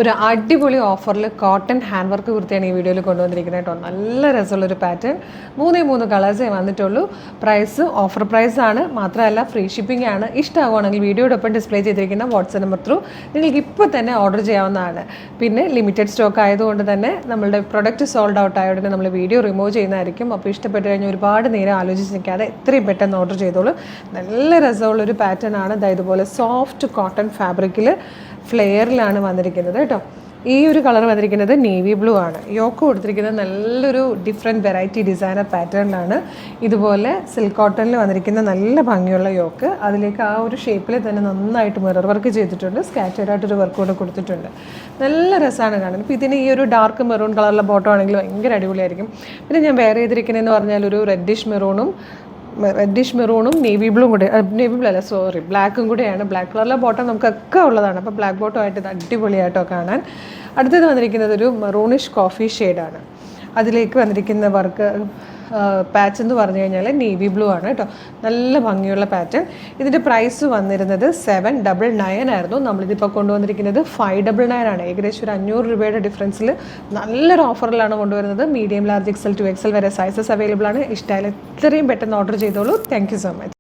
ഒരു അടിപൊളി ഓഫറിൽ കോട്ടൺ ഹാൻഡ് വർക്ക് കുർത്തിയാണ് ഈ വീഡിയോയിൽ കൊണ്ടുവന്നിരിക്കുന്നത് കേട്ടോ. നല്ല രസമുള്ളൊരു പാറ്റേൺ. 3 കളേഴ്സേ വന്നിട്ടുള്ളൂ. പ്രൈസ് ഓഫർ പ്രൈസ് ആണ്, മാത്രമല്ല ഫ്രീ ഷിപ്പിംഗ് ആണ്. ഇഷ്ടമാവുകയാണെങ്കിൽ വീഡിയോടൊപ്പം ഡിസ്പ്ലേ ചെയ്തിരിക്കുന്ന വാട്സ്ആപ്പ് നമ്പർ ത്രൂ നിങ്ങൾക്ക് ഇപ്പോൾ തന്നെ ഓർഡർ ചെയ്യാവുന്നതാണ്. പിന്നെ ലിമിറ്റഡ് സ്റ്റോക്ക് ആയതുകൊണ്ട് തന്നെ നമ്മളുടെ പ്രൊഡക്റ്റ് സോൾഡ് ഔട്ട് ആയതുകൊണ്ട് നമ്മൾ വീഡിയോ റിമൂവ് ചെയ്യുന്നതായിരിക്കും. അപ്പോൾ ഇഷ്ടപ്പെട്ട് കഴിഞ്ഞാൽ ഒരുപാട് നേരം ആലോചിച്ച് നിൽക്കാതെ എത്രയും പെട്ടെന്ന് ഓർഡർ ചെയ്തോളൂ. നല്ല രസമുള്ളൊരു പാറ്റേൺ ആണ്. ഇതുപോലെ സോഫ്റ്റ് കോട്ടൺ ഫാബ്രിക്കിൽ ഫ്ലെയറിലാണ് വന്നിരിക്കുന്നത് കേട്ടോ. ഈ ഒരു കളർ വന്നിരിക്കുന്നത് നേവി ബ്ലൂ ആണ്. യോക്ക് കൊടുത്തിരിക്കുന്നത് നല്ലൊരു ഡിഫറെൻറ്റ് വെറൈറ്റി ഡിസൈനർ പാറ്റേണിലാണ്. ഇതുപോലെ സിൽക്ക് കോട്ടണിൽ വന്നിരിക്കുന്ന നല്ല ഭംഗിയുള്ള യോക്ക്, അതിലേക്ക് ആ ഒരു ഷേപ്പിൽ തന്നെ നന്നായിട്ട് മിറർ വർക്ക് ചെയ്തിട്ടുണ്ട്. സ്കാറ്റേഡ് ആയിട്ടൊരു വർക്ക് കൂടെ കൊടുത്തിട്ടുണ്ട്. നല്ല രസമാണ് കാണാൻ. ഇപ്പോൾ ഇതിന് ഈ ഒരു ഡാർക്ക് മെറൂൺ കളറിലെ ബോട്ടം ആണെങ്കിൽ ഭയങ്കര അടിപൊളിയായിരിക്കും. പിന്നെ ഞാൻ വേറെ ചെയ്തിരിക്കുന്നതെന്ന് പറഞ്ഞാൽ ഒരു റെഡിഷ് മെറൂണും നേവി ബ്ലൂ കൂടെ, നേവി ബ്ലൂ അല്ല സോറി ബ്ലാക്കും കൂടെയാണ്. ബ്ലാക്ക് കളറിലെ ബോട്ടം നമുക്കൊക്കെ ഉള്ളതാണ്. അപ്പോൾ ബ്ലാക്ക് ബോട്ടം ആയിട്ട് ഇത് അടിപൊളിയായിട്ടോ കാണാൻ. അടുത്തത് വന്നിരിക്കുന്നത് ഒരു മെറൂണിഷ് കോഫി ഷെയ്ഡാണ്. അതിലേക്ക് വന്നിരിക്കുന്ന വർക്ക് പാച്ച് എന്ന് പറഞ്ഞു കഴിഞ്ഞാൽ നേവി ബ്ലൂ ആണ് കേട്ടോ. നല്ല ഭംഗിയുള്ള പാറ്റേൺ. ഇതിൻ്റെ പ്രൈസ് വന്നിരുന്നത് 799 ആയിരുന്നു. നമ്മളിതിപ്പോൾ കൊണ്ടുവന്നിരിക്കുന്നത് 599 ആണ്. ഏകദേശം ഒരു 500 രൂപയുടെ ഡിഫറൻസിൽ നല്ലൊരു ഓഫറിലാണ് കൊണ്ടുവരുന്നത്. Medium large XL to XL വരെ സൈസസ് അവൈലബിൾ ആണ്. ഇഷ്ടമായാലും എത്രയും പെട്ടെന്ന് ഓർഡർ ചെയ്തോളൂ. Thank you so much.